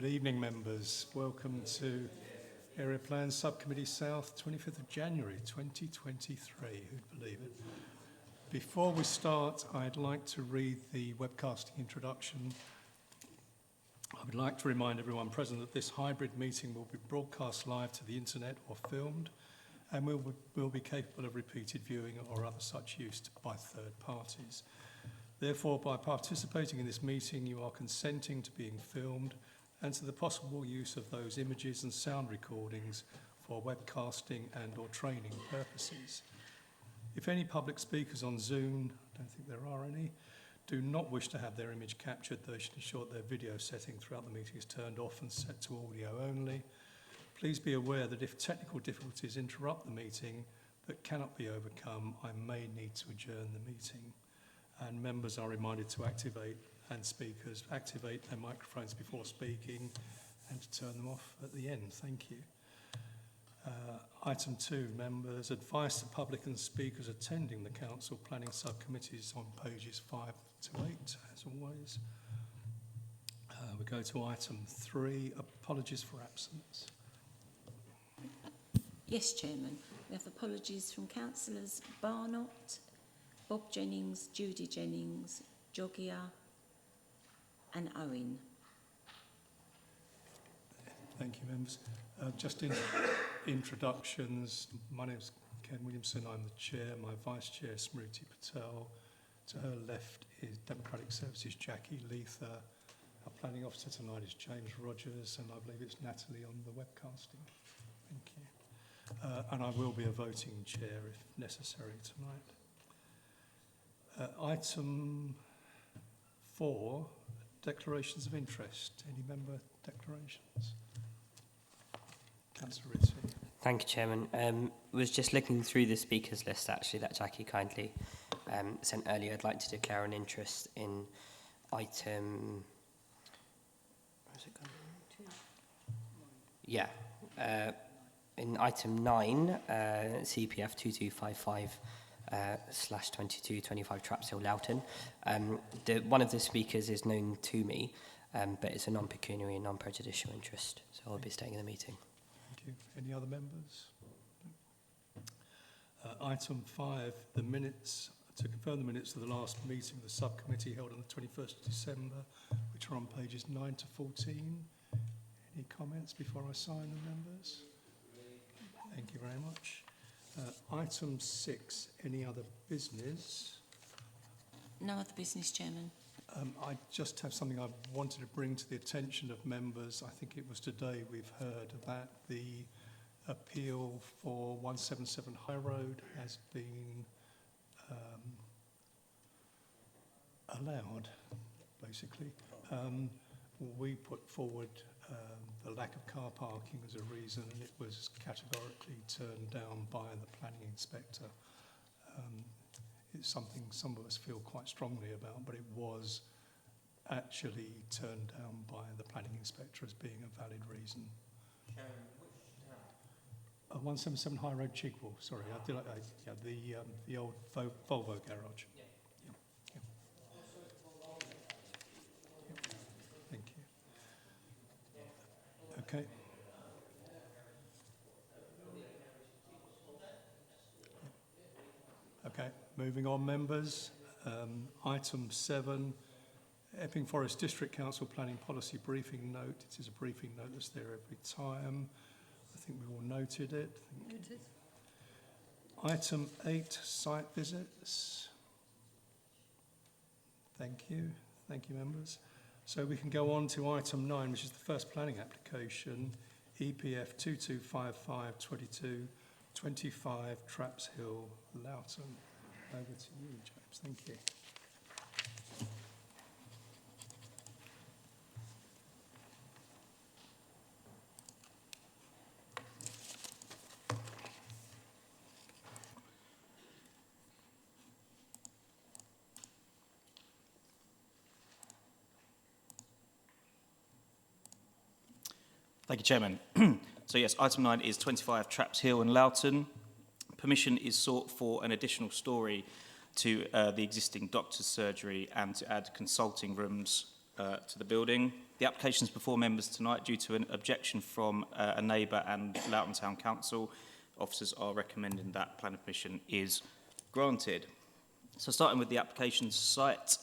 Good evening, members. Welcome to Area Plan Subcommittee South, 25th of January 2023. Who'd believe it? Before we start, I'd like to read the webcasting introduction. I would like to remind everyone present that this hybrid meeting will be broadcast live to the internet or filmed, and will be capable of repeated viewing or other such use by third parties. Therefore, by participating in this meeting, you are consenting to being filmed and to the possible use of those images and sound recordings for webcasting and or training purposes. If any public speakers on Zoom, I don't think there are any, do not wish to have their image captured, they should ensure that their video setting throughout the meeting is turned off and set to audio only. Please be aware that if technical difficulties interrupt the meeting that cannot be overcome, I may need to adjourn the meeting. And members are reminded to activate their microphones before speaking and to turn them off at the end. Thank you. Item 2, members, advice to public and speakers attending the Council Planning Subcommittees on pages 5 to 8, as always. We go to item 3, apologies for absence. Yes, Chairman. We have apologies from Councillors Barnott, Bob Jennings, Judy Jennings, Jogia and Owen. Thank you, members. Just in introductions, my name is Ken Williamson, I'm the chair, my vice chair Smriti Patel. To her left is Democratic Services Jackie Leither. Our planning officer tonight is James Rogers, and I believe it's Natalie on the webcasting. Thank you. And I will be a voting chair if necessary tonight. Item 4, declarations of interest. Any member declarations? Councillor Ritchie. Thank you, Chairman. Was just looking through the speakers list actually that Jackie kindly sent earlier. I'd like to declare an interest in item. Where's it gone? Yeah, in item 9, CPF 2255. /2225 Traps Hill Loughton. One of the speakers is known to me, but it's a non-pecuniary and non-prejudicial interest, so I'll be staying in the meeting. Thank you. Any other members? Item 5, the minutes, to confirm the minutes of the last meeting of the subcommittee held on the 21st of December, which are on pages 9 to 14. Any comments before I sign them, members? Thank you very much. Item 6, any other business? No other business, Chairman. I just have something I wanted to bring to the attention of members. I think it was today we've heard that the appeal for 177 High Road has been allowed, basically. We put forward the lack of car parking as a reason, and it was categorically turned down by the planning inspector. It's something some of us feel quite strongly about, but it was actually turned down by the planning inspector as being a valid reason. Karen, which town? 177 High Road, Chigwell. Sorry, the old Volvo garage. Yeah. Yeah. Thank you. Okay. Okay, moving on, members. Item 7, Epping Forest District Council Planning Policy Briefing Note. It is a briefing note that's there every time. I think we all noted it. Noted. Item 8, site visits. Thank you, members. So we can go on to item 9, which is the first planning application, EPF 22552225 Traps Hill, Loughton. Over to you, James. Thank you. Thank you, Chairman. So yes, item 9 is 25 Traps Hill in Loughton. Permission is sought for an additional storey to the existing doctor's surgery and to add consulting rooms to the building. The application is before members tonight due to an objection from a neighbour and Loughton Town Council. Officers are recommending that planning permission is granted. So starting with the application site,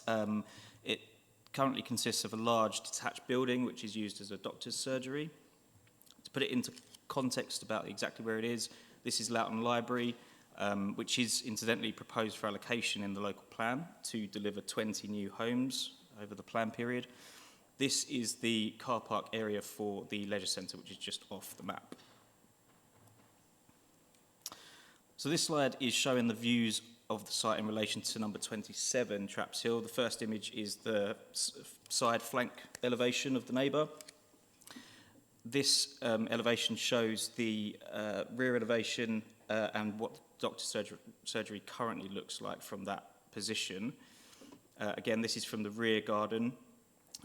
it currently consists of a large detached building which is used as a doctor's surgery. To put it into context about exactly where it is, this is Loughton Library, which is incidentally proposed for allocation in the local plan to deliver 20 new homes over the plan period. This is the car park area for the leisure centre, which is just off the map. So this slide is showing the views of the site in relation to number 27, Traps Hill. The first image is the side flank elevation of the neighbour. This elevation shows the rear elevation and what doctor's surgery currently looks like from that position. Again, this is from the rear garden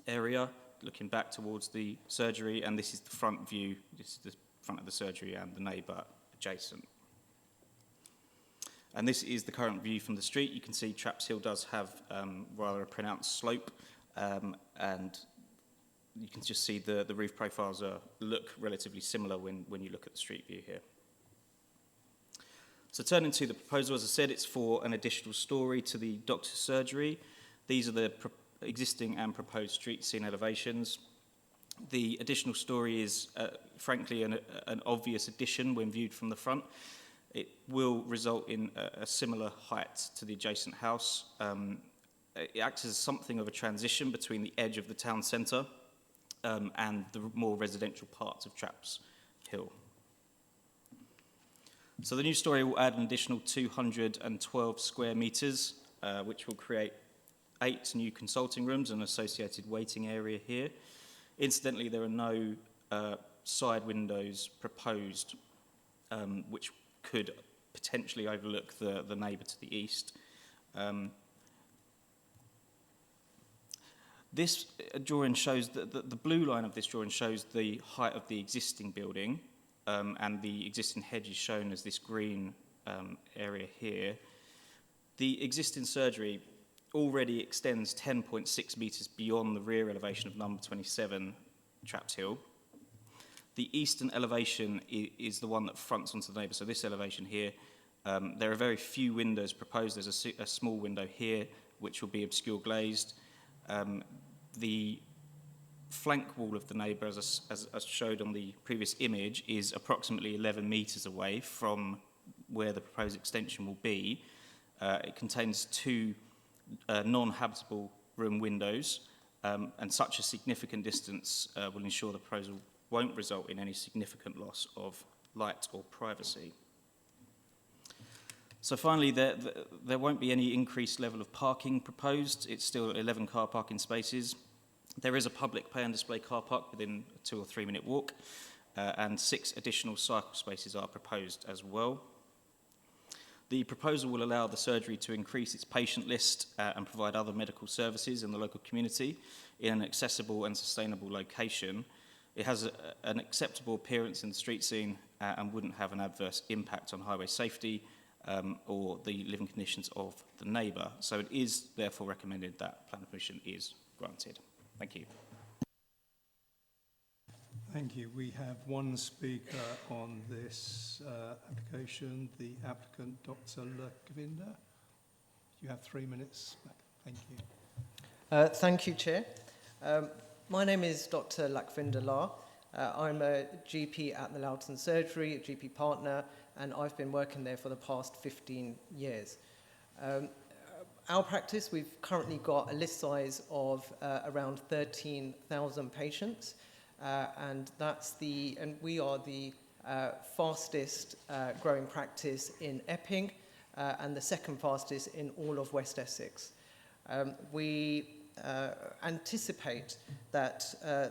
area, looking back towards the surgery, and this is the front view. This is the front of the surgery and the neighbour adjacent. And this is the current view from the street. You can see Traps Hill does have rather a pronounced slope, and you can just see the roof profiles look relatively similar when you look at the street view here. So turning to the proposal, as I said, it's for an additional storey to the doctor's surgery. These are the existing and proposed street scene elevations. The additional storey is, frankly, an obvious addition when viewed from the front. It will result in a similar height to the adjacent house. It acts as something of a transition between the edge of the town centre and the more residential parts of Traps Hill. So the new storey will add an additional 212 square metres, which will create 8 new consulting rooms and associated waiting area here. Incidentally, there are no side windows proposed, which could potentially overlook the neighbour to the east. This drawing shows that the blue line of this drawing shows the height of the existing building, and the existing hedge is shown as this green area here. The existing surgery already extends 10.6 metres beyond the rear elevation of number 27, Traps Hill. The eastern elevation is the one that fronts onto the neighbour, so this elevation here. There are very few windows proposed. There's a small window here, which will be obscure glazed. The flank wall of the neighbour, as showed on the previous image, is approximately 11 metres away from where the proposed extension will be. It contains 2 non-habitable room windows, and such a significant distance will ensure the proposal won't result in any significant loss of light or privacy. So finally, there won't be any increased level of parking proposed. It's still 11 car parking spaces. There is a public pay and display car park within a 2 or 3 minute walk, and 6 additional cycle spaces are proposed as well. The proposal will allow the surgery to increase its patient list and provide other medical services in the local community in an accessible and sustainable location. It has an acceptable appearance in the street scene and wouldn't have an adverse impact on highway safety or the living conditions of the neighbour. So it is therefore recommended that planning permission is granted. Thank you. Thank you. We have one speaker on this application, the applicant, Dr. Lakhvinder. You have 3 minutes. Thank you. Thank you, Chair. My name is Dr. Lakhvinder La. I'm a GP at the Loughton Surgery, a GP partner, and I've been working there for the past 15 years. Our practice, we've currently got a list size of around 13,000 patients, and we are the fastest growing practice in Epping and the second fastest in all of West Essex. We anticipate that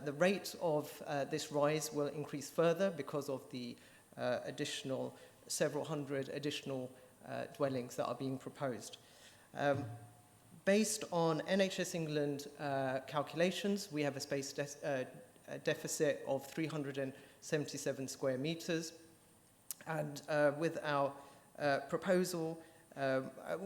the rate of this rise will increase further because of the several hundred additional dwellings that are being proposed. Based on NHS England calculations, we have a space deficit of 377 square metres, and with our proposal,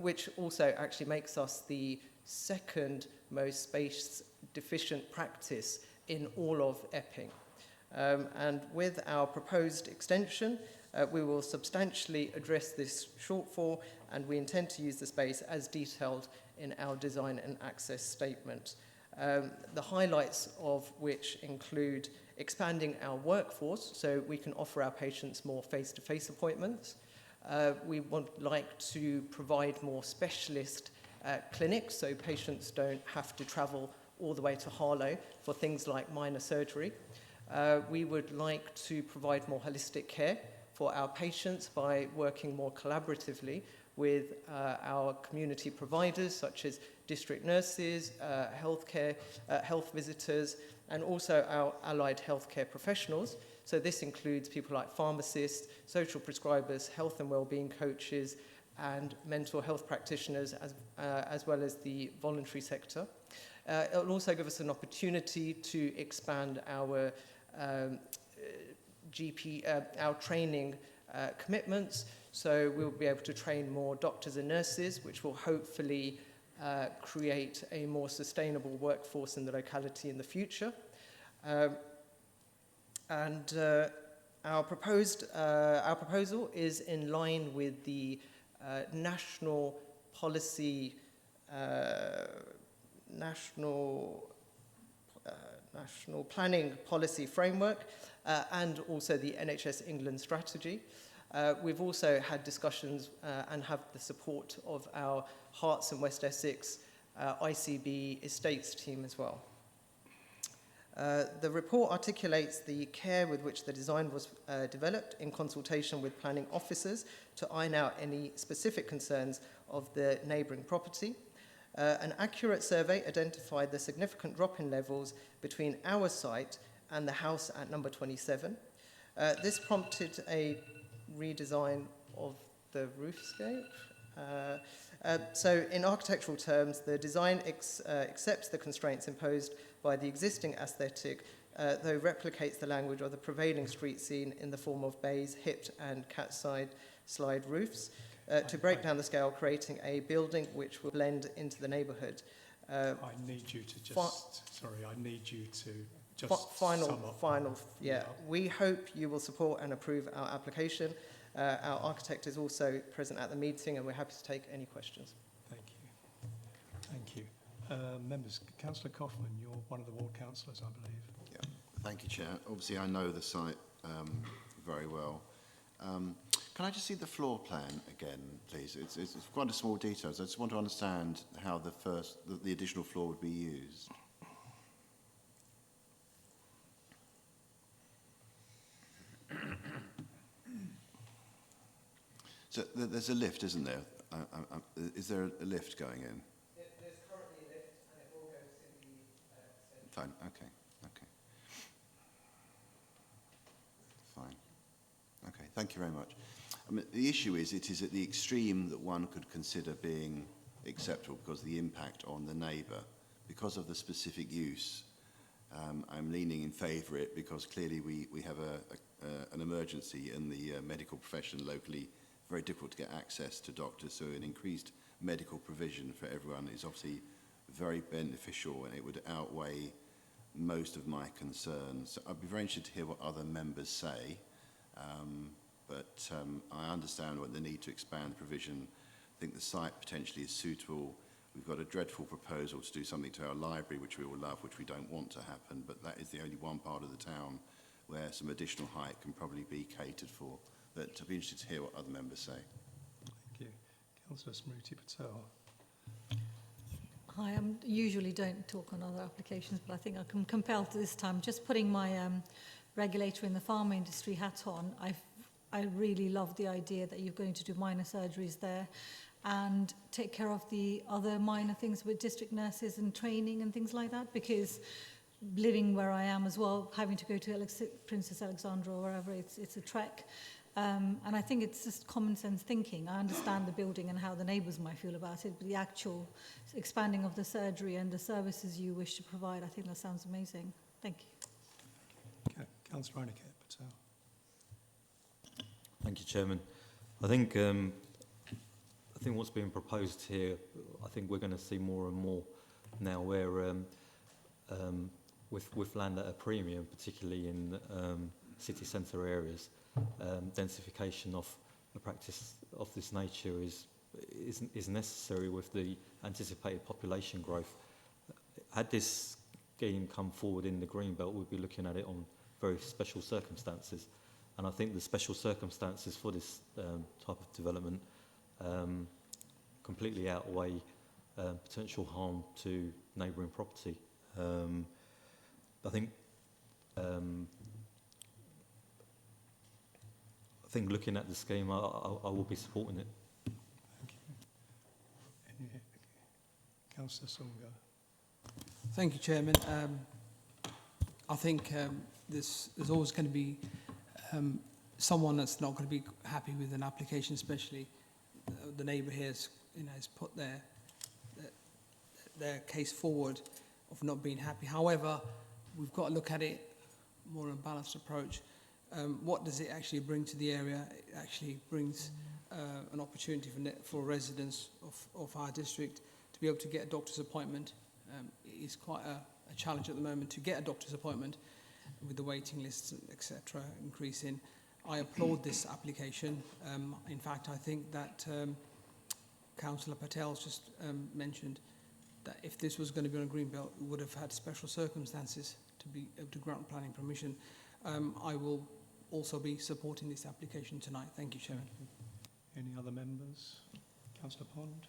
which also actually makes us the second most space deficient practice in all of Epping. And with our proposed extension, we will substantially address this shortfall, and we intend to use the space as detailed in our design and access statement. The highlights of which include expanding our workforce so we can offer our patients more face-to-face appointments. We would like to provide more specialist clinics so patients don't have to travel all the way to Harlow for things like minor surgery. We would like to provide more holistic care for our patients by working more collaboratively with our community providers such as district nurses, health visitors, and also our allied healthcare professionals. So this includes people like pharmacists, social prescribers, health and wellbeing coaches, and mental health practitioners, as well as the voluntary sector. It will also give us an opportunity to expand our our training commitments. So we'll be able to train more doctors and nurses, which will hopefully create a more sustainable workforce in the locality in the future. Our proposal is in line with the national policy, national planning policy framework, and also the NHS England strategy. We've also had discussions and have the support of our Herts and West Essex ICB estates team as well. The report articulates the care with which the design was developed in consultation with planning officers to iron out any specific concerns of the neighbouring property. An accurate survey identified the significant drop in levels between our site and the house at number 27. This prompted a redesign of the roofscape. So in architectural terms, the design accepts the constraints imposed by the existing aesthetic, though replicates the language of the prevailing street scene in the form of bays, hipped and cat-side slide roofs, to break down the scale, creating a building which will blend into the neighbourhood. I need you to just, I need you to just final, sum up. yeah. We hope you will support and approve our application. Our architect is also present at the meeting, and we're happy to take any questions. Thank you. Thank you. Members, Councillor Kaufman, you're one of the ward councillors, I believe. Yeah, thank you, Chair. Obviously, I know the site very well. Can I just see the floor plan again, please? It's quite a small detail, so I just want to understand how the additional floor would be used. So there's a lift, isn't there? Is there a lift going in? There's currently a lift, and it will go to the Fine, okay. Fine. Okay, thank you very much. I mean, the issue is it is at the extreme that one could consider being acceptable because of the impact on the neighbour. Because of the specific use, I'm leaning in favour of it because clearly we have an emergency in the medical profession locally. Very difficult to get access to doctors, so an increased medical provision for everyone is obviously very beneficial, and it would outweigh most of my concerns. So I'd be very interested to hear what other members say, but I understand what the need to expand provision. I think the site potentially is suitable. We've got a dreadful proposal to do something to our library, which we all love, which we don't want to happen, but that is the only one part of the town where some additional height can probably be catered for. But I'd be interested to hear what other members say. Thank you. Councillor Smriti Patel. Hi, I usually don't talk on other applications, but I think I'm compelled to this time. Just putting my regulator in the pharma industry hat on, I really love the idea that you're going to do minor surgeries there and take care of the other minor things with district nurses and training and things like that, because living where I am as well, having to go to Princess Alexandra or wherever, it's a trek. And I think it's just common sense thinking. I understand the building and how the neighbours might feel about it, but the actual expanding of the surgery and the services you wish to provide, I think that sounds amazing. Thank you. Okay. Councillor Patel. Thank you, Chairman. I think what's being proposed here, I think we're going to see more and more now where with land at a premium, particularly in city centre areas, densification of a practice of this nature is necessary with the anticipated population growth. Had this scheme come forward in the Greenbelt, we'd be looking at it on very special circumstances. And I think the special circumstances for this type of development completely outweigh potential harm to neighbouring property. I think looking at the scheme, I will be supporting it. Thank you. Councillor Sunga. Thank you, Chairman. I think there's always going to be someone that's not going to be happy with an application, especially the neighbour here has put their case forward of not being happy. However, we've got to look at it more in a balanced approach. What does it actually bring to the area? It actually brings an opportunity for residents of our district to be able to get a doctor's appointment. It is quite a challenge at the moment to get a doctor's appointment with the waiting lists, etc., increasing. I applaud this application. In fact, I think that Councillor Patel's just mentioned that if this was going to be on a Greenbelt, we would have had special circumstances to be able to grant planning permission. I will also be supporting this application tonight. Thank you, Chairman. Any other members? Councillor Pond?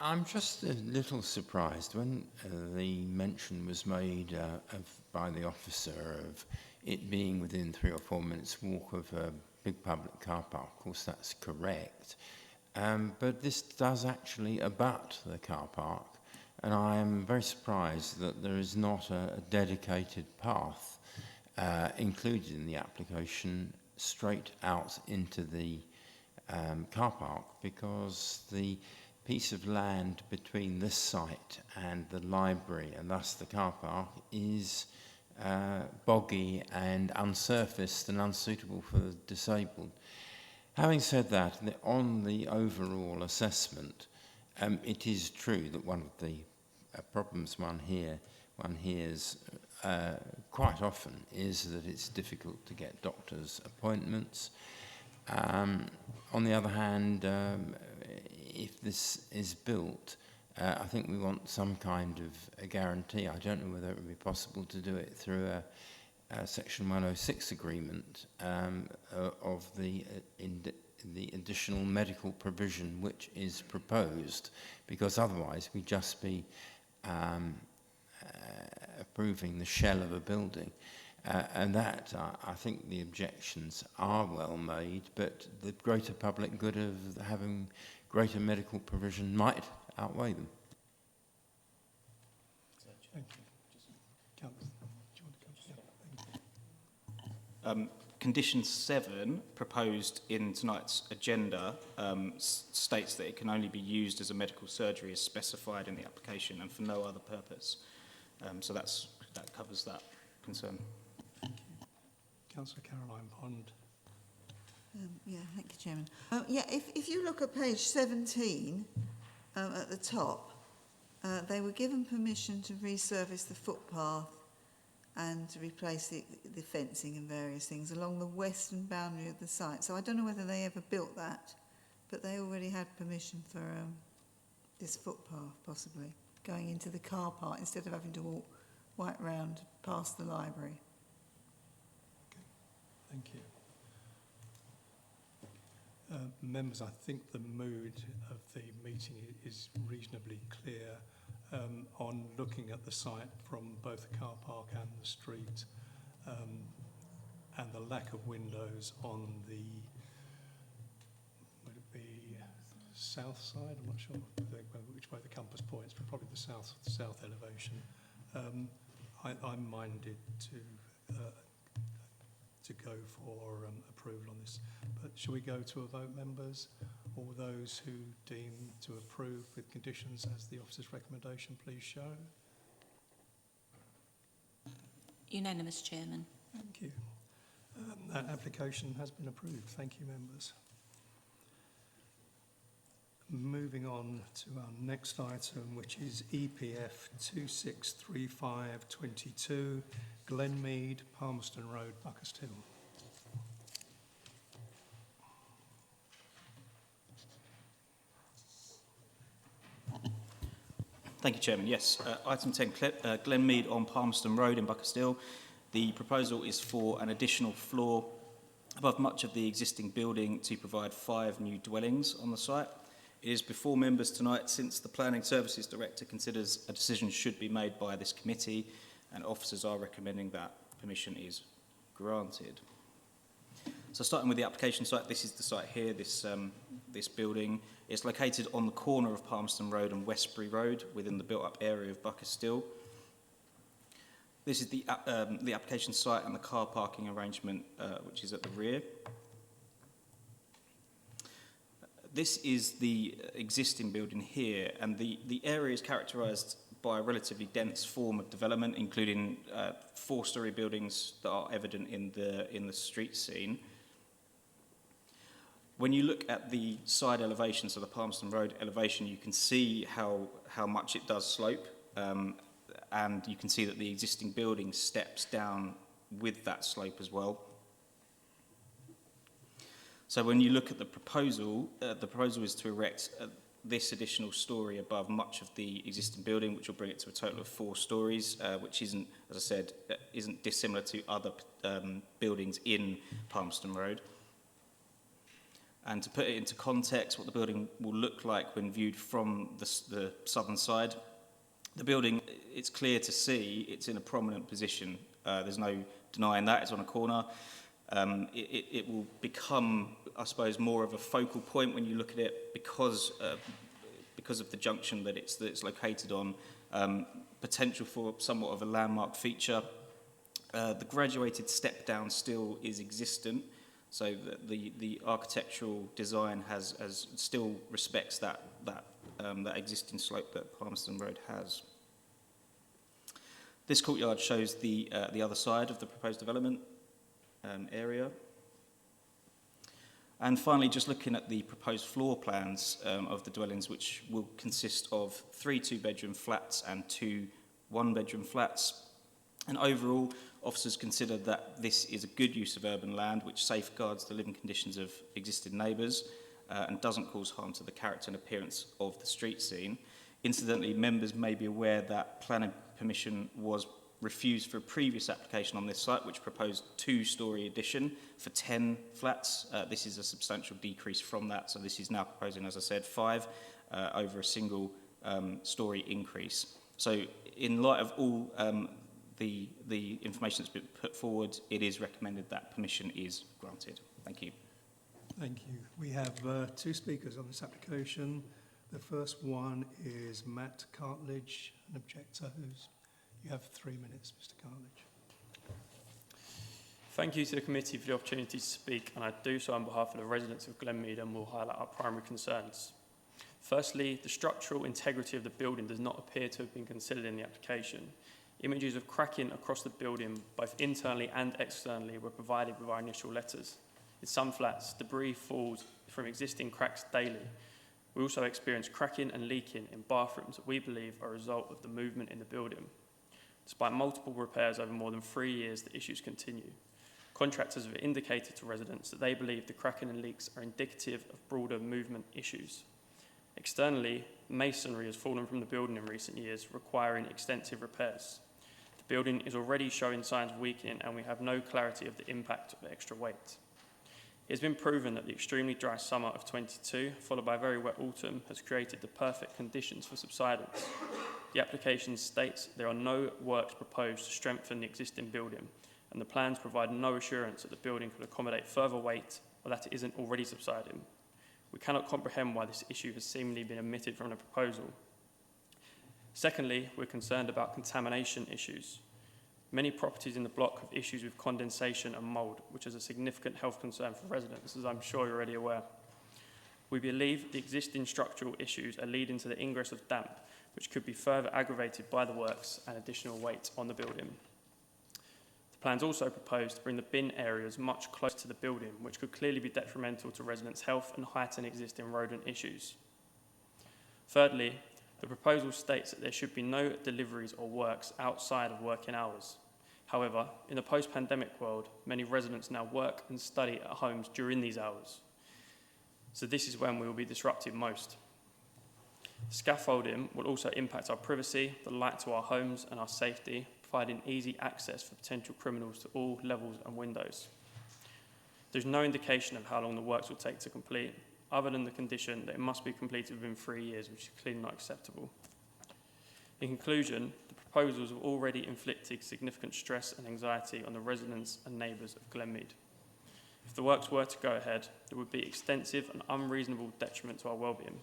I'm just a little surprised when the mention was made by the officer of it being within 3 or 4 minutes walk of a big public car park. Of course, that's correct. But this does actually abut the car park, and I am very surprised that there is not a dedicated path included in the application straight out into the car park, because the piece of land between this site and the library, and thus the car park, is boggy and unsurfaced and unsuitable for the disabled. Having said that, on the overall assessment, it is true that one of the problems one hears quite often is that it's difficult to get doctors' appointments. On the other hand, if this is built, I think we want some kind of a guarantee. I don't know whether it would be possible to do it through a Section 106 agreement of the additional medical provision which is proposed, because otherwise we'd just be approving the shell of a building. And that, I think the objections are well made, but the greater public good of having greater medical provision might outweigh them. Thank you. Councillor, do you want to come? Yeah, thank you. Condition 7, proposed in tonight's agenda, states that it can only be used as a medical surgery as specified in the application and for no other purpose. So that covers that concern. Thank you. Councillor Caroline Pond. Yeah, thank you, Chairman. If you look at page 17 at the top, they were given permission to resurface the footpath and to replace the fencing and various things along the western boundary of the site. So I don't know whether they ever built that, but they already had permission for this footpath, possibly, going into the car park instead of having to walk right round past the library. Okay. Thank you. Members, I think the mood of the meeting is reasonably clear on looking at the site from both the car park and the street, and the lack of windows on the, would it be south side? I'm not sure which way the compass points, but probably the south elevation. I'm minded to go for approval on this. But shall we go to a vote, members? All those who deem to approve with conditions as the officer's recommendation, please show. Unanimous, Chairman. Thank you. That application has been approved. Thank you, members. moving on to our next item, which is EPF 263522, Glenmead, Palmerston Road, Buckhurst Hill. Thank you, Chairman. Yes, item 10, Glenmead on Palmerston Road in Buckhurst Hill. The proposal is for an additional floor above much of the existing building to provide 5 new dwellings on the site. It is before members tonight since the Planning Services Director considers a decision should be made by this committee, and officers are recommending that permission is granted. So starting with the application site, this is the site here, this building. It's located on the corner of Palmerston Road and Westbury Road within the built-up area of Buckhurst Hill. This is the application site and the car parking arrangement, which is at the rear. This is the existing building here, and the area is characterised by a relatively dense form of development, including 4-storey buildings that are evident in the street scene. When you look at the side elevation, so the Palmerston Road elevation, you can see how much it does slope, and you can see that the existing building steps down with that slope as well. So when you look at the proposal is to erect this additional storey above much of the existing building, which will bring it to a total of 4 storeys, which isn't, as I said, isn't dissimilar to other buildings in Palmerston Road. And to put it into context, what the building will look like when viewed from the southern side, the building, it's clear to see it's in a prominent position. There's no denying that, it's on a corner. It will become, I suppose, more of a focal point when you look at it because of the junction that it's located on. Potential for somewhat of a landmark feature. The graduated step down still is existent, so the architectural design has still respects that existing slope that Palmerston Road has. This courtyard shows the other side of the proposed development area. And finally, just looking at the proposed floor plans of the dwellings, which will consist of 3 2-bedroom flats and 2 1-bedroom flats. And overall, officers consider that this is a good use of urban land which safeguards the living conditions of existing neighbours and doesn't cause harm to the character and appearance of the street scene. Incidentally, members may be aware that planning permission was refused for a previous application on this site, which proposed 2-storey addition for 10 flats. This is a substantial decrease from that, so this is now proposing, as I said, 5 over a single storey increase. So in light of all the information that's been put forward, it is recommended that permission is granted. Thank you. Thank you. We have 2 speakers on this application. The first one is Matt Cartledge, an objector. You have 3 minutes, Mr. Cartledge. Thank you to the committee for the opportunity to speak, and I do so on behalf of the residents of Glenmead and will highlight our primary concerns. Firstly, the structural integrity of the building does not appear to have been considered in the application. Images of cracking across the building, both internally and externally, were provided with our initial letters. In some flats, debris falls from existing cracks daily. We also experience cracking and leaking in bathrooms that we believe are a result of the movement in the building. Despite multiple repairs over more than 3 years, the issues continue. Contractors have indicated to residents that they believe the cracking and leaks are indicative of broader movement issues. Externally, masonry has fallen from the building in recent years, requiring extensive repairs. The building is already showing signs of weakening, and we have no clarity of the impact of the extra weight. It has been proven that the extremely dry summer of 22, followed by a very wet autumn, has created the perfect conditions for subsidence. The application states there are no works proposed to strengthen the existing building, and the plans provide no assurance that the building could accommodate further weight or that it isn't already subsiding. We cannot comprehend why this issue has seemingly been omitted from the proposal. Secondly, we're concerned about contamination issues. Many properties in the block have issues with condensation and mould, which is a significant health concern for residents, as I'm sure you're already aware. We believe the existing structural issues are leading to the ingress of damp, which could be further aggravated by the works and additional weight on the building. The plans also propose to bring the bin areas much closer to the building, which could clearly be detrimental to residents' health and heighten existing rodent issues. Thirdly, the proposal states that there should be no deliveries or works outside of working hours. However, in the post-pandemic world, many residents now work and study at homes during these hours. So this is when we will be disrupted most. Scaffolding will also impact our privacy, the light to our homes and our safety, providing easy access for potential criminals to all levels and windows. There's no indication of how long the works will take to complete, other than the condition that it must be completed within 3 years, which is clearly not acceptable. In conclusion, the proposals have already inflicted significant stress and anxiety on the residents and neighbours of Glenmead. If the works were to go ahead, there would be extensive and unreasonable detriment to our well-being.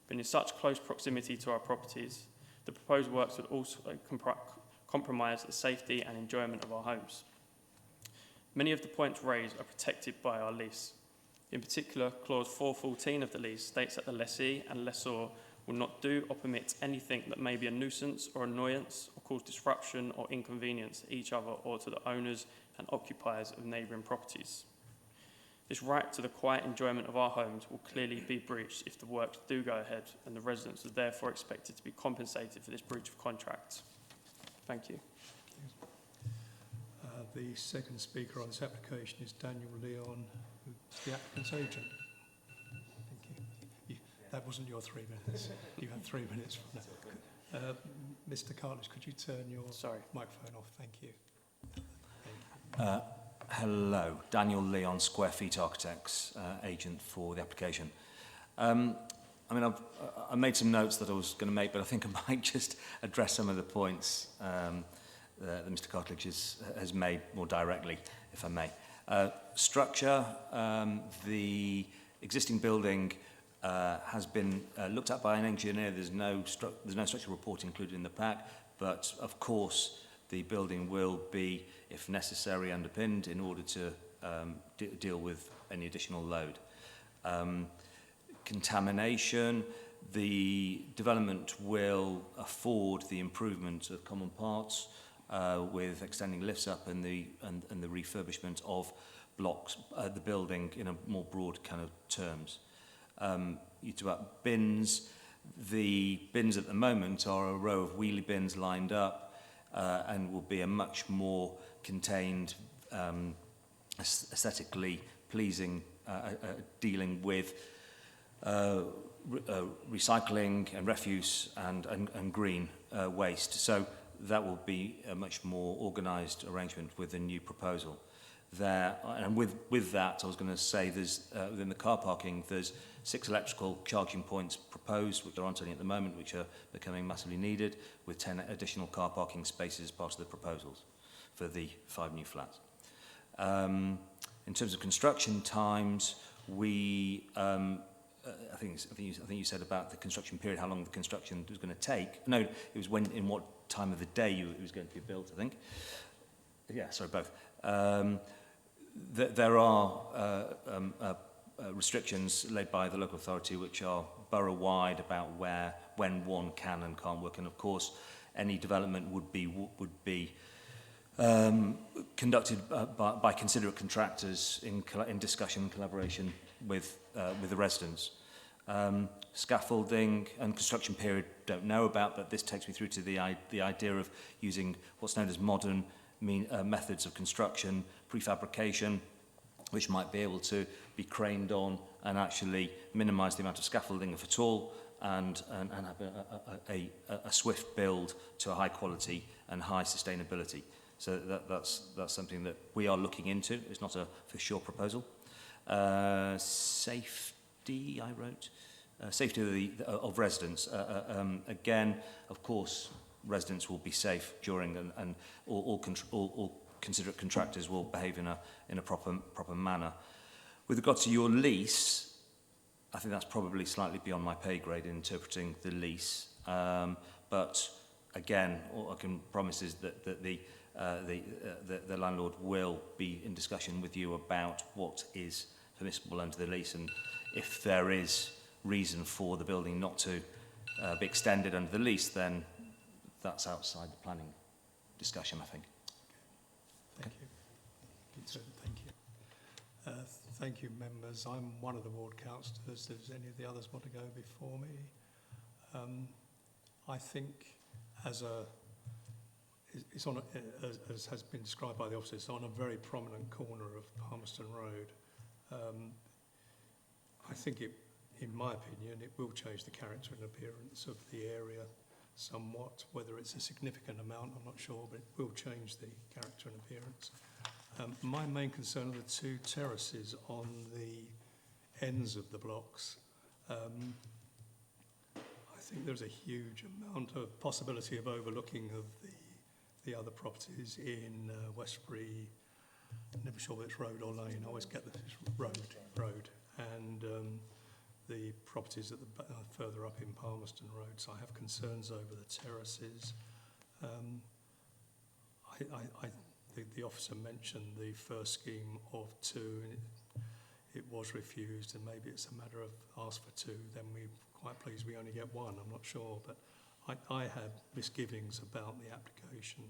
But in such close proximity to our properties, the proposed works would also compromise the safety and enjoyment of our homes. Many of the points raised are protected by our lease. In particular, clause 414 of the lease states that the lessee and lessor will not do or permit anything that may be a nuisance or annoyance or cause disruption or inconvenience to each other or to the owners and occupiers of neighbouring properties. This right to the quiet enjoyment of our homes will clearly be breached if the works do go ahead, and the residents are therefore expected to be compensated for this breach of contract. Thank you. The second speaker on this application is Daniel Leon, who's the applicant's agent. Thank you. That wasn't your 3 minutes. You had 3 minutes from now. Mr. Cartledge, could you turn your microphone off? Thank you. Hello, Daniel Leon, Square Feet Architects, agent for the application. I made some notes that I was going to make, but I think I might just address some of the points that Mr. Cartledge has made more directly, if I may. Structure, the existing building has been looked at by an engineer. There's no structural report included in the pack, but of course the building will be, if necessary, underpinned in order to deal with any additional load. Contamination, the development will afford the improvement of common parts with extending lifts up and the refurbishment of blocks, the building in a more broad kind of terms. You talk about bins. The bins at the moment are a row of wheelie bins lined up and will be a much more contained, aesthetically pleasing dealing with recycling and refuse and green waste. So that will be a much more organised arrangement with the new proposal. There, and with that, I was going to say there's within the car parking, there's 6 electrical charging points proposed, which aren't any at the moment, which are becoming massively needed, with 10 additional car parking spaces as part of the proposals for the 5 new flats. In terms of construction times, we I think you said about the construction period, how long the construction was going to take. No, it was in what time of the day it was going to be built, I think. Yeah, sorry, both. There are restrictions laid by the local authority which are borough-wide about when one can and can't work, and of course any development would be conducted by considerate contractors in discussion and collaboration with the residents. Scaffolding and construction period don't know about, but this takes me through to the idea of using what's known as modern methods of construction, prefabrication, which might be able to be craned on and actually minimise the amount of scaffolding, if at all, and have a swift build to a high quality and high sustainability. So that's something that we are looking into. It's not a for sure proposal. Safety, I wrote. Safety of residents. Again, of course, residents will be safe during, and all considerate contractors will behave in a proper manner. With regard to your lease, I think that's probably slightly beyond my pay grade in interpreting the lease. But again, all I can promise is that the landlord will be in discussion with you about what is permissible under the lease, and if there is reason for the building not to be extended under the lease, then that's outside the planning discussion, I think. Thank you. Thank you. Thank you, members. I'm one of the ward councillors. Does any of the others want to go before me? I think it's on, as has been described by the officers, on a very prominent corner of Palmerston Road. I think in my opinion, it will change the character and appearance of the area somewhat. Whether it's a significant amount, I'm not sure, but it will change the character and appearance. My main concern are the two terraces on the ends of the blocks. I think there's a huge amount of possibility of overlooking of the other properties in Westbury, I'm never sure whether it's road or lane, I always get this road, and the properties at the further up in Palmerston Road. So I have concerns over the terraces. The officer mentioned the first scheme of two, and it was refused, and maybe it's a matter of ask for two, then we're quite pleased we only get one, I'm not sure, but I had misgivings about the application.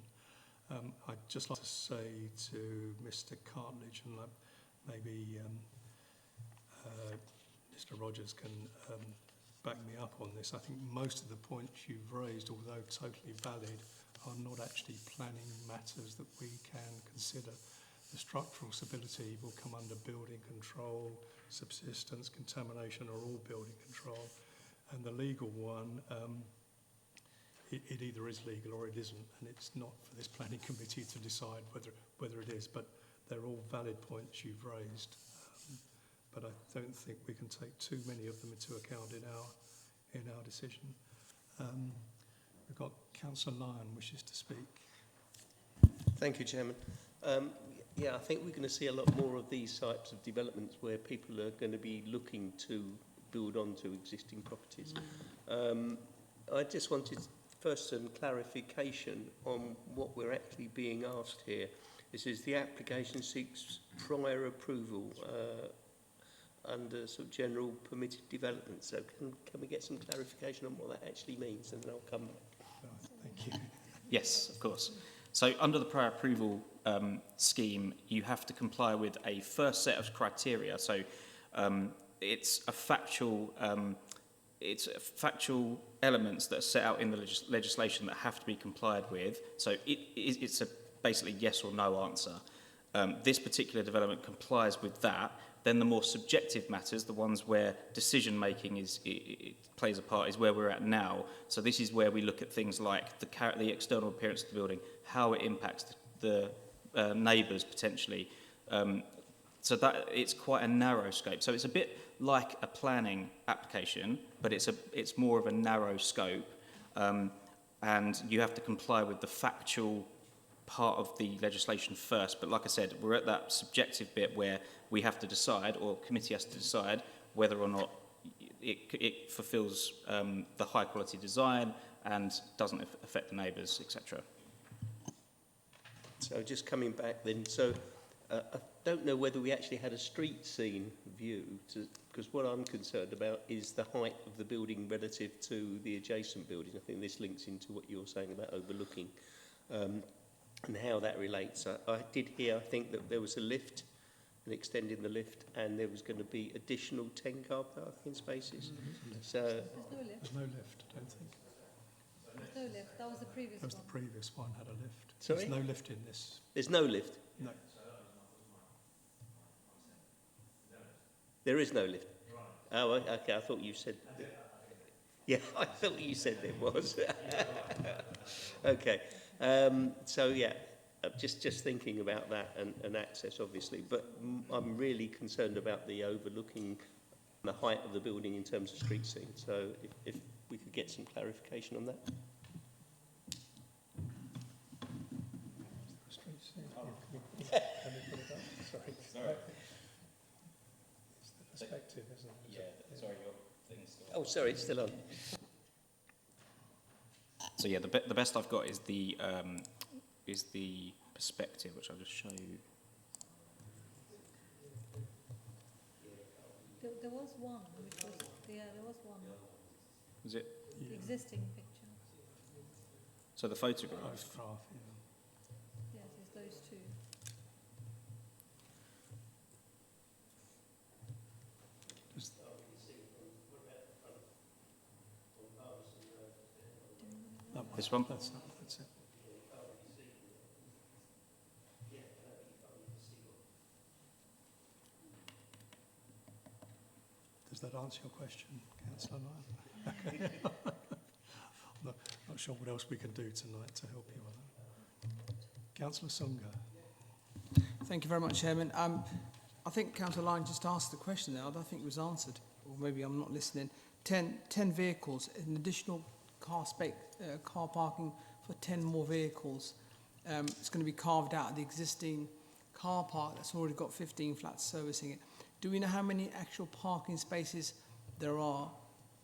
I'd just like to say to Mr. Cartledge, and maybe Mr. Rogers can back me up on this. I think most of the points you've raised, although totally valid, are not actually planning matters that we can consider. The structural stability will come under building control, subsistence, contamination are all building control. And the legal one, it either is legal or it isn't, and it's not for this planning committee to decide whether it is, but they're all valid points you've raised. But I don't think we can take too many of them into account in our decision. We've got Councillor Lyon wishes to speak. Thank you, Chairman. Yeah, I think we're going to see a lot more of these types of developments where people are going to be looking to build onto existing properties. I just wanted first some clarification on what we're actually being asked here. This is the application seeks prior approval under sort of general permitted development. So can we get some clarification on what that actually means, and then I'll come back. Thank you. Yes, of course. So under the prior approval scheme, you have to comply with a first set of criteria. So it's factual elements that are set out in the legislation that have to be complied with. So it's basically yes or no answer. This particular development complies with that. Then the more subjective matters, the ones where decision making it plays a part, is where we're at now. So this is where we look at things like the external appearance of the building, how it impacts the neighbours potentially. So that it's quite a narrow scope. So it's a bit like a planning application, but it's more of a narrow scope, and you have to comply with the factual part of the legislation first. But like I said, we're at that subjective bit where we have to decide, or committee has to decide, whether or not it fulfills the high quality design and doesn't affect the neighbours, etc. So just coming back then, so I don't know whether we actually had a street scene view, because what I'm concerned about is the height of the building relative to the adjacent building. I think this links into what you're saying about overlooking and how that relates. I did hear, I think, that there was a lift, and extending the lift, and there was going to be additional 10 car parking spaces. So There's no lift. There's no lift, I don't think. There's no lift. That was the previous one. The previous one had a lift. Sorry? There's no lift in this. There's no lift? No. There is no lift? Oh, okay, I thought you said... Yeah, I thought you said there was. Okay. So, yeah, just thinking about that and access, obviously. But I'm really concerned about the overlooking the height of the building in terms of street scene. So if we could get some clarification on that. Sorry. It's the perspective, isn't it? Yeah, sorry, your thing's still on. Oh, sorry, it's still on. So yeah, the best I've got is the perspective, which I'll just show you. There was one, which was, yeah, there was one. Is it? The existing picture. So the photograph. Photograph, Yes, it's those two. Does, This one? That's it. Does that answer your question, Councillor Lyon? Okay. I'm not sure what else we can do tonight to help you on that. Councillor Sunga. Thank you very much, Chairman. I think Councillor Lyon just asked the question there. I don't think it was answered, or maybe I'm not listening. 10 vehicles, an additional car parking for 10 more vehicles. It's going to be carved out of the existing car park that's already got 15 flats servicing it. Do we know how many actual parking spaces there are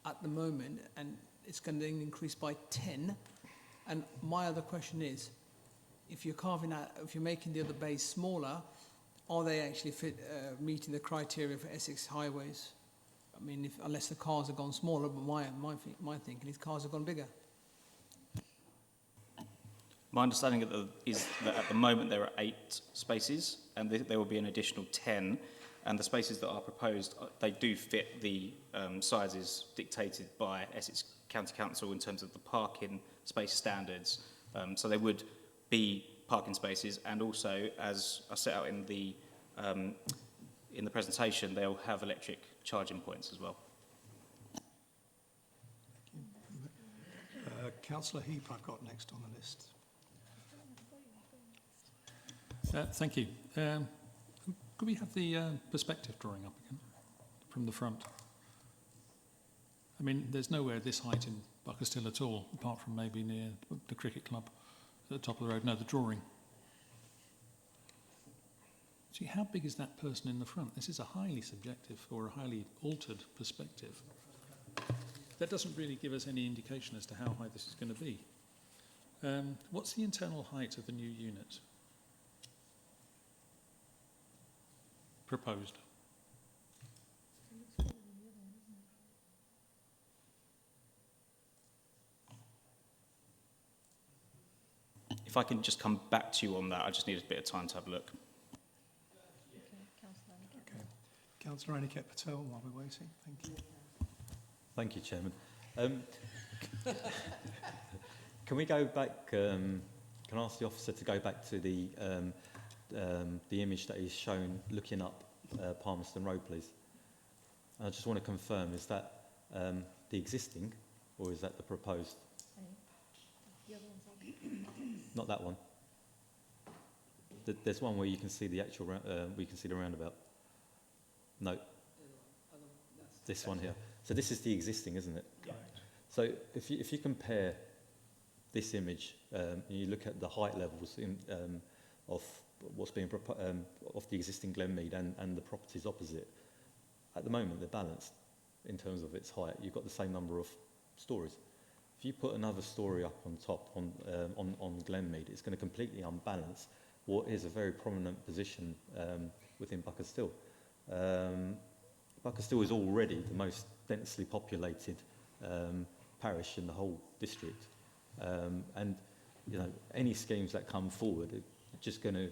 at the moment? And it's going to increase by 10. And my other question is, if you're carving out, if you're making the other bays smaller, are they actually meeting the criteria for Essex highways? I mean, unless the cars have gone smaller, but my thinking is cars have gone bigger. My understanding is that at the moment there are 8 spaces, and there will be an additional 10. And the spaces that are proposed, they do fit the sizes dictated by Essex County Council in terms of the parking space standards. So they would be parking spaces, and also, as I set out in the presentation, they'll have electric charging points as well. Councillor Heap, I've got next on the list. Thank you. Could we have the perspective drawing up again from the front? I mean, there's nowhere this height in Buckerstill at all, apart from maybe near the cricket club at the top of the road. No, the drawing. See, how big is that person in the front? This is a highly subjective or a highly altered perspective. That doesn't really give us any indication as to how high this is going to be. What's the internal height of the new unit? Proposed. If I can just come back to you on that, I just need a bit of time to have a look. Okay. Councillor Aniket Patel, while we're waiting. Thank you. Thank you, Chairman. Can we go back, can I ask the officer to go back to the image that he's shown looking up Palmerston Road, please? I just want to confirm, is that the existing or is that the proposed? Not that one. There's one where you can see the actual, we can see the roundabout. No. This one here. So this is the existing, isn't it? Correct. So if you compare this image, and you look at the height levels of what's being of the existing Glenmead and the properties opposite, at the moment they're balanced in terms of its height. You've got the same number of stories. If you put another story up on top on Glenmead, it's going to completely unbalance what is a very prominent position within Buckerstill. Buckerstill is already the most densely populated parish in the whole district, and you know, any schemes that come forward are just going to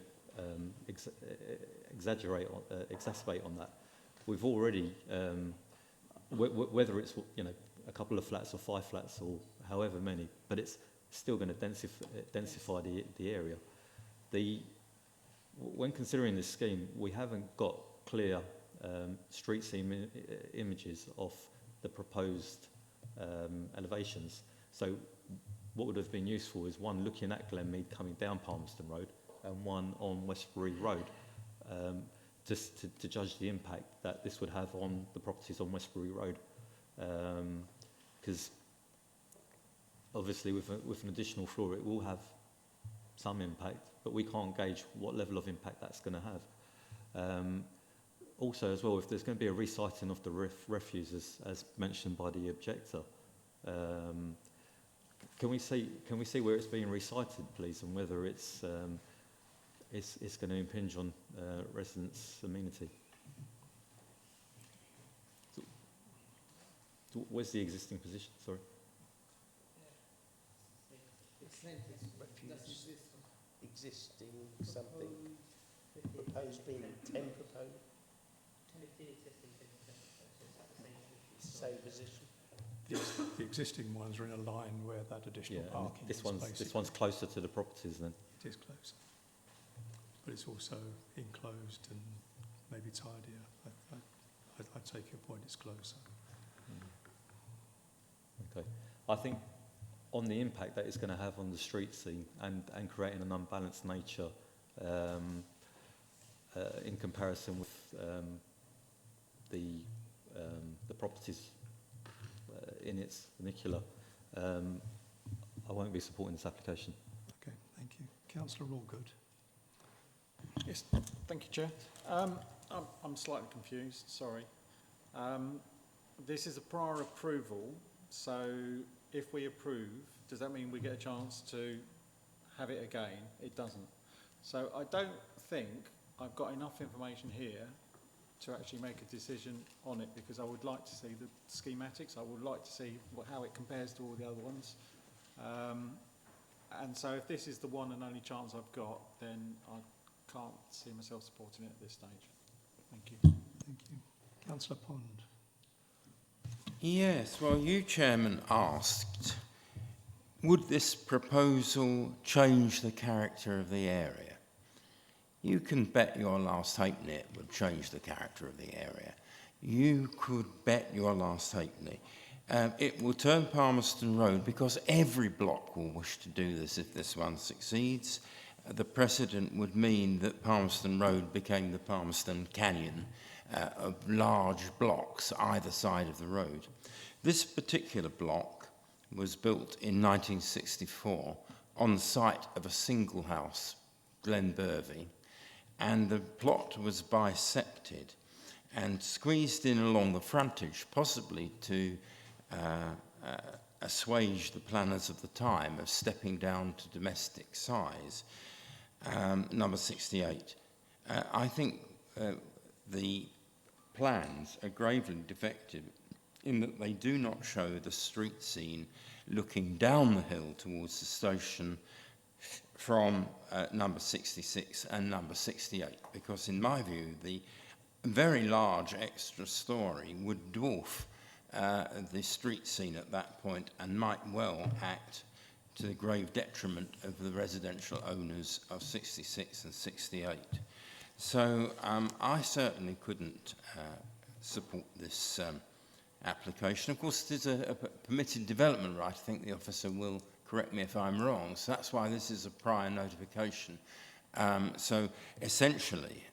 exacerbate on that. We've already, whether it's, you know, a couple of flats or 5 flats or however many, but it's still going to densify the area. When considering this scheme, we haven't got clear street scene images of the proposed elevations. So what would have been useful is one looking at Glenmead coming down Palmerston Road and one on Westbury Road, just to judge the impact that this would have on the properties on Westbury Road. Because obviously with an additional floor it will have some impact, but we can't gauge what level of impact that's going to have. Also as well, if there's going to be a reciting of the refuse as mentioned by the objector, can we see where it's being recited, please, and whether it's going to impinge on residents' amenity? So where's the existing position? Sorry. Refuse, existing something, proposed being 10 proposed. Same position. the existing ones are in a line where that additional Yeah, and parking this is one's basically. closer to the properties then. It is closer, but it's also enclosed and maybe tidier. I take your point, it's closer. Okay. I think on the impact that it's going to have on the street scene and creating an unbalanced nature in comparison with the properties in its vernacular, I won't be supporting this application. Okay, thank you. Councillor Allgood. Yes, thank you, Chair. I'm slightly confused, sorry. This is a prior approval, so if we approve, does that mean we get a chance to have it again? It doesn't. So I don't think I've got enough information here to actually make a decision on it, because I would like to see the schematics, I would like to see how it compares to all the other ones. And so if this is the one and only chance I've got, then I can't see myself supporting it at this stage. Thank you. Thank you. Councillor Pond. Yes, well, you, Chairman, asked, would this proposal change the character of the area? You can bet your last halfpenny it would change the character of the area. You could bet your last halfpenny. It will turn Palmerston Road, because every block will wish to do this if this one succeeds. The precedent would mean that Palmerston Road became the Palmerston Canyon of large blocks either side of the road. This particular block was built in 1964 on the site of a single house, Glenbervie, and the plot was bisected and squeezed in along the frontage, possibly to assuage the planners of the time of stepping down to domestic size. Number 68. I think the plans are gravely defective in that they do not show the street scene looking down the hill towards the station from number 66 and number 68, because in my view the very large extra story would dwarf the street scene at that point and might well act to the grave detriment of the residential owners of 66 and 68. So I certainly couldn't support this application. Of course, there's a permitted development right. I think the officer will correct me if I'm wrong. So that's why this is a prior notification. So essentially,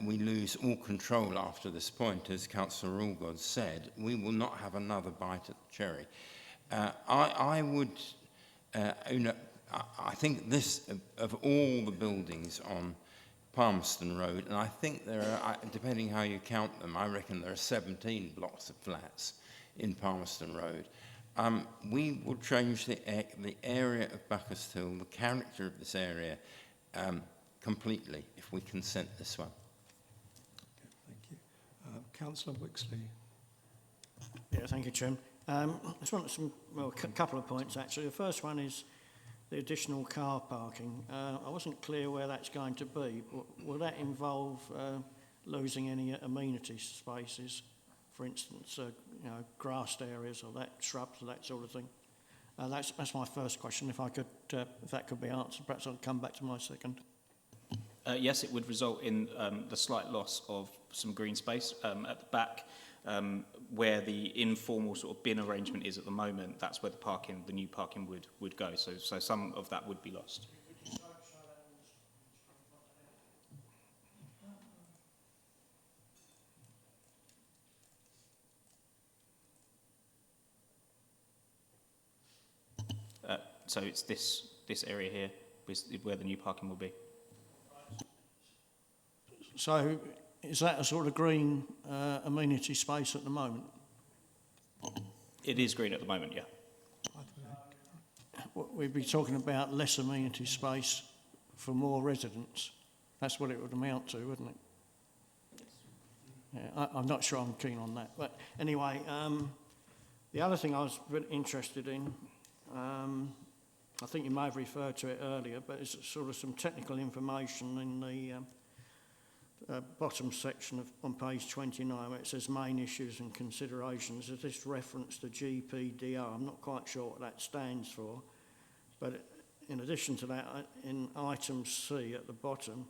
we lose all control after this point, as Councillor Allgood said. We will not have another bite at the cherry. I would, I think this, of all the buildings on Palmerston Road, and I think there are, depending how you count them, I reckon there are 17 blocks of flats in Palmerston Road. We will change the area of Buckhurst Hill, the character of this area, completely if we consent this one. Okay, thank you. Councillor Wixley. Yeah, thank you, Chairman. I just want a couple of points actually. The first one is the additional car parking. I wasn't clear where that's going to be. Will that involve losing any amenity spaces, for instance, grassed areas or that, shrubs or that sort of thing? That's my first question. If that could be answered, perhaps I'll come back to my second. Yes, it would result in the slight loss of some green space at the back. Where the informal sort of bin arrangement is at the moment, that's where the new parking would go. So some of that would be lost. So it's this area here is where the new parking will be. So is that a sort of green amenity space at the moment? It is green at the moment, yeah. We'd be talking about less amenity space for more residents. That's what it would amount to, wouldn't it? Yeah, I'm not sure I'm keen on that. But anyway, the other thing I was really interested in, I think you may have referred to it earlier, but it's sort of some technical information in bottom section on page 29 where it says main issues and considerations. Is this reference to GPDR? I'm not quite sure what that stands for, but in addition to that, in item C at the bottom,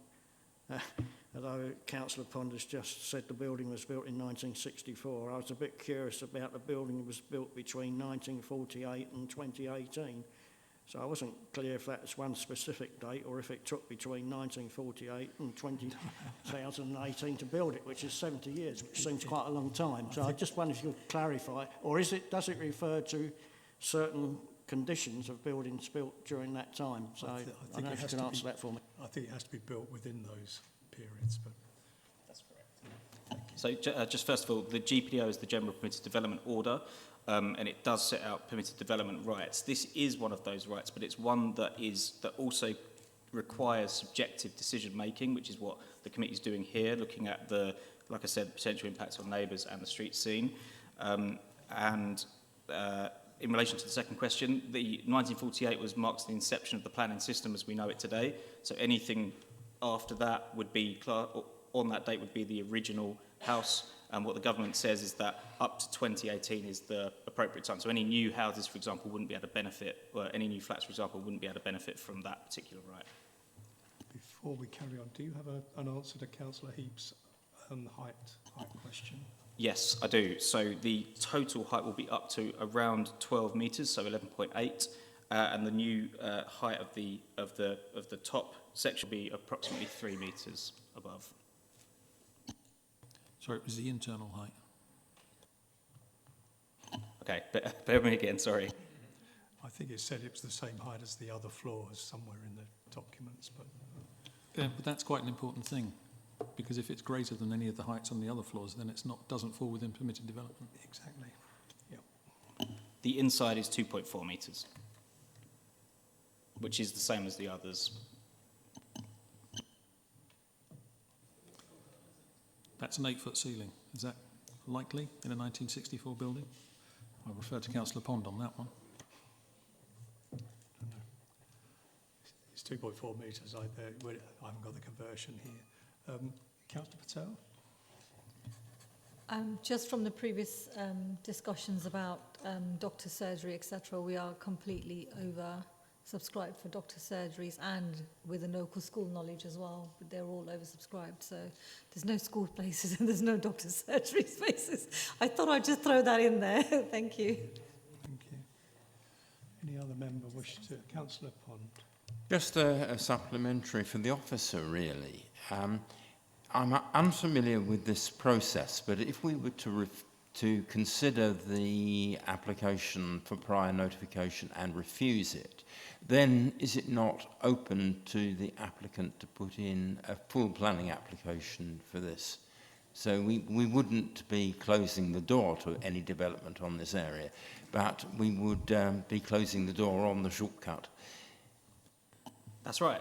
although Councillor Pond has just said the building was built in 1964, I was a bit curious about the building that was built between 1948 and 2018. So I wasn't clear if that was one specific date or if it took between 1948 and 2018 to build it, which is 70 years, which seems quite a long time. So I just wondered if you could clarify, or does it refer to certain conditions of buildings built during that time? So I don't know if you can answer that for me. I think it has to be built within those periods, but... That's correct. So just first of all, the GPDO is the General Permitted Development Order, and it does set out permitted development rights. This is one of those rights, but it's one that also requires subjective decision making, which is what the committee is doing here, looking at the, like I said, potential impacts on neighbours and the street scene. In relation to the second question, the 1948 marks the inception of the planning system as we know it today. So anything after that would be, on that date, would be the original house. And what the government says is that up to 2018 is the appropriate time. So any new houses, for example, wouldn't be able to benefit, or any new flats, for example, wouldn't be able to benefit from that particular right. Before we carry on, do you have an answer to Councillor Heap's height question? Yes, I do. So the total height will be up to around 12 metres, so 11.8, and the new height of the top section will be approximately 3 metres above. Sorry, it was the internal height. Okay, bear with me again, sorry. I think it said it was the same height as the other floors somewhere in the documents, but... Yeah, but that's quite an important thing, because if it's greater than any of the heights on the other floors, then doesn't fall within permitted development. Exactly. Yep. The inside is 2.4 metres, which is the same as the others. That's an 8-foot ceiling. Is that likely in a 1964 building? I'll refer to Councillor Pond on that one. It's 2.4 metres. I haven't got the conversion here. Councillor Patel? Just from the previous discussions about doctor surgery, etc., we are completely oversubscribed for doctor surgeries and with the local school knowledge as well. But they're all oversubscribed, so there's no school places and there's no doctor surgery spaces. I thought I'd just throw that in there. Thank you. Thank you. Any other member wish to? Councillor Pond. Just a supplementary for the officer, really. I'm unfamiliar with this process, but if we were to consider the application for prior notification and refuse it, then is it not open to the applicant to put in a full planning application for this? So we wouldn't be closing the door to any development on this area, but we would be closing the door on the shortcut. That's right.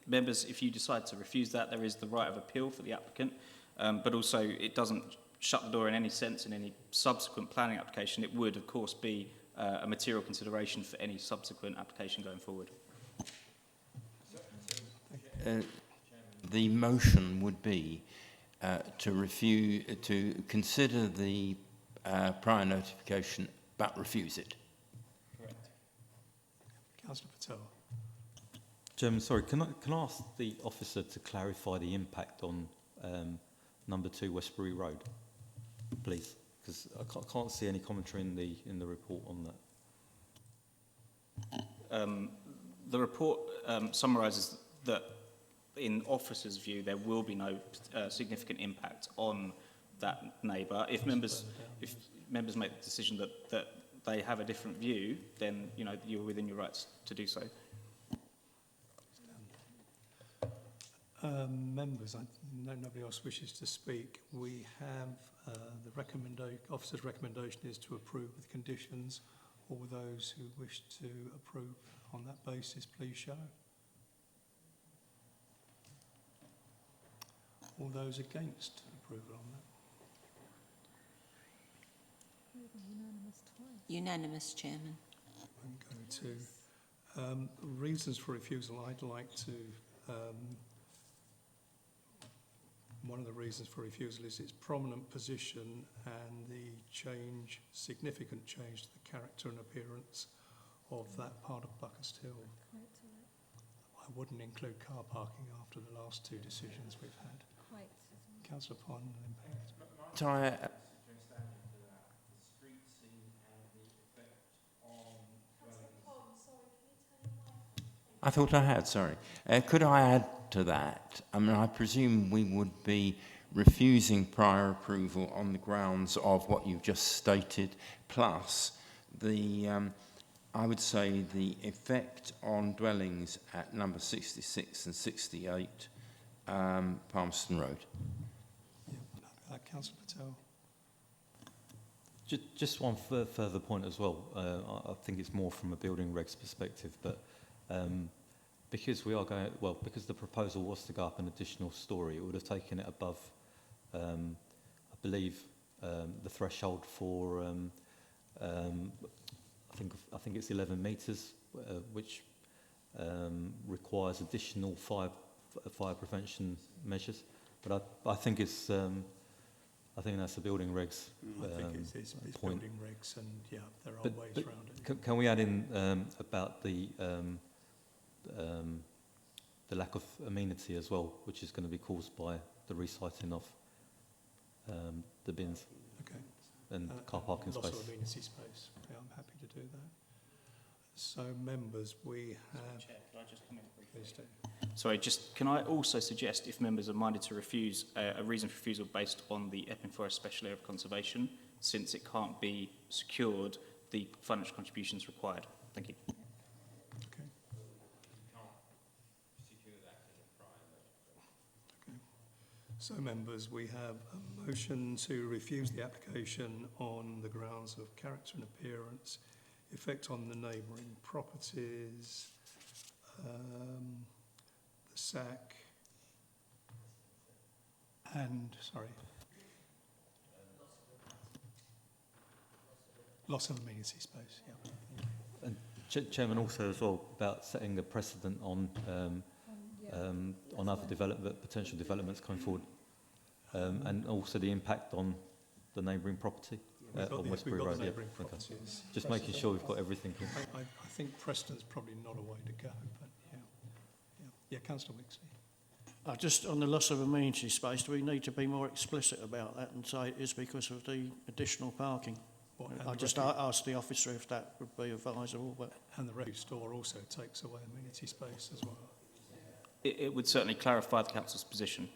Members, if you decide to refuse that, there is the right of appeal for the applicant, but also it doesn't shut the door in any sense in any subsequent planning application. It would, of course, be a material consideration for any subsequent application going forward. The motion would be to consider the prior notification but refuse it. Correct. Councillor Patel. Chairman, sorry, can I ask the officer to clarify the impact on number 2 Westbury Road, please? Because I can't see any commentary in the report on that. The report summarises that, in officer's view, there will be no significant impact on that neighbour. If members make the decision that they have a different view, then you're within your rights to do so. Members, I know nobody else wishes to speak. We have the officer's recommendation is to approve with conditions. All those who wish to approve on that basis, please show. All those against approval on that? Unanimous, Chairman. I'm going to reasons for refusal. I'd like to one of the reasons for refusal is its prominent position and the significant change to the character and appearance of that part of Buckhurst Hill. I wouldn't include car parking after the last two decisions we've had. Quite. Councillor Pond and then Peg. Sorry, I thought I had, sorry. Could I add to that? I mean, I presume we would be refusing prior approval on the grounds of what you've just stated, plus the, I would say, the effect on dwellings at number 66 and 68 Palmerston Road. Councillor Patel. Just one further point as well. I think it's more from a building regs perspective, but because we are going, well, because the proposal was to go up an additional storey, it would have taken it above, I believe, the threshold for, I think it's 11 metres, which requires additional fire prevention measures. But I think it's, I think that's the building regs I think it's point. building regs, and yeah, there are ways around it. Can we add in about the lack of amenity as well, which is going to be caused by the recycling of the bins and car parking space? Loss of amenity space. Yeah, I'm happy to do that. So, members, we have... Chair, could I just come in briefly? Please do. Sorry, just can I also suggest, if members are minded to refuse, a reason for refusal based on the Epping Forest Special Area of Conservation, since it can't be secured, the financial contributions required. Thank you. Okay. So, members, we have a motion to refuse the application on the grounds of character and appearance, effect on the neighbouring properties, the SAC, and, sorry, loss of amenity space, yeah. And Chairman, also as well about setting a precedent on other potential developments going forward, and also the impact on the neighbouring property on Westbury Road. Okay. Just making sure we've got everything. I think Preston's probably not a way to go, but yeah, Councillor Wixley. Just on the loss of amenity space, do we need to be more explicit about that and say it is because of the additional parking? I just asked the officer if that would be advisable. But and the refuse store also takes away amenity space as well. It would certainly clarify the council's position.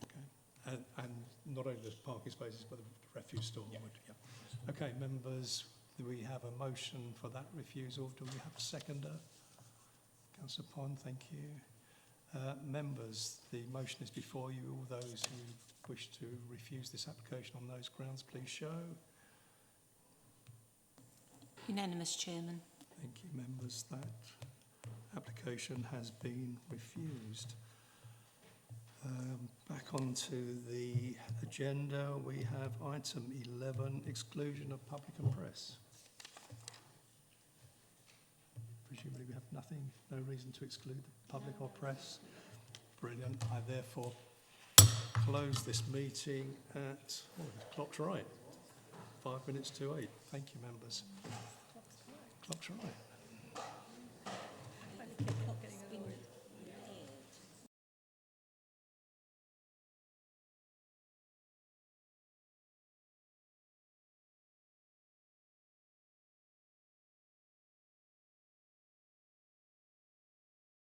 Okay. And not only the parking spaces, but the refuse store would. Yeah. Okay, members, do we have a motion for that refusal? Do we have a seconder? Councillor Pond, thank you. Members, the motion is before you. All those who wish to refuse this application on those grounds, please show. Unanimous, Chairman. Thank you, members. That application has been refused. Back onto the agenda, we have item 11, exclusion of public and press. Presumably we have nothing, no reason to exclude the public or press. Brilliant. I therefore close this meeting at, the clock's right, 8:05. Thank you, members. Clock's right.